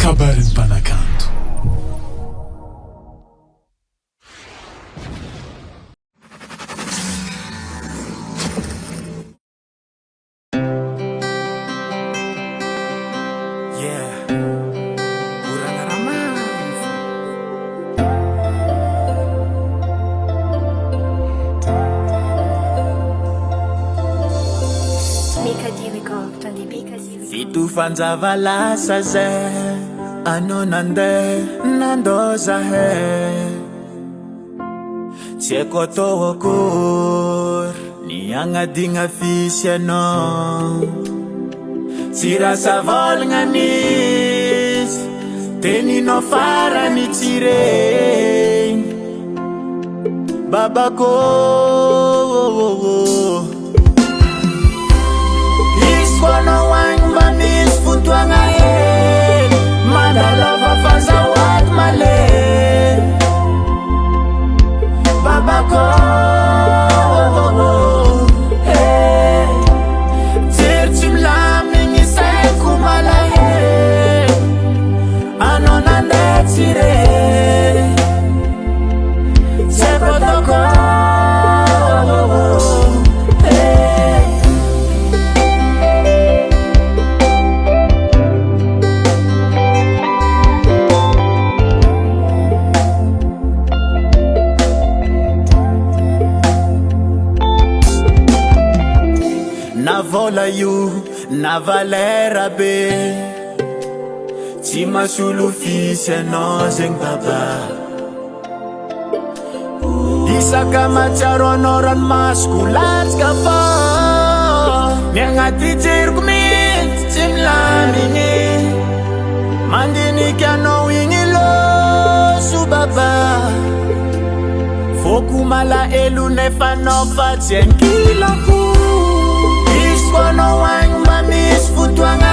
kabarin'ny mpanakanto. Fito fanjava lasa zay anao nandeha nandoza he tsy haiko atao akory ny agnadigna fisy anao tsy rasa volagna nisy teninao farany tsy regny babako isikoanao agny mba misy fotoagna hely mandalova fazahoaty malemy babako jery tsy milamigny saiko malahely anao nandeha tsy regny tsy haiko ataoko vola io na valera be tsy masolo fisy anao zegny baba isaka matsiaro anao ranomasoko latsika fa ny agnaty jeriko mihitsy tsy milamigny mandiniky anao igny loso baba foko malaelo nefa anao fa tsy ankilako isikoanao agny mba misy fotoagna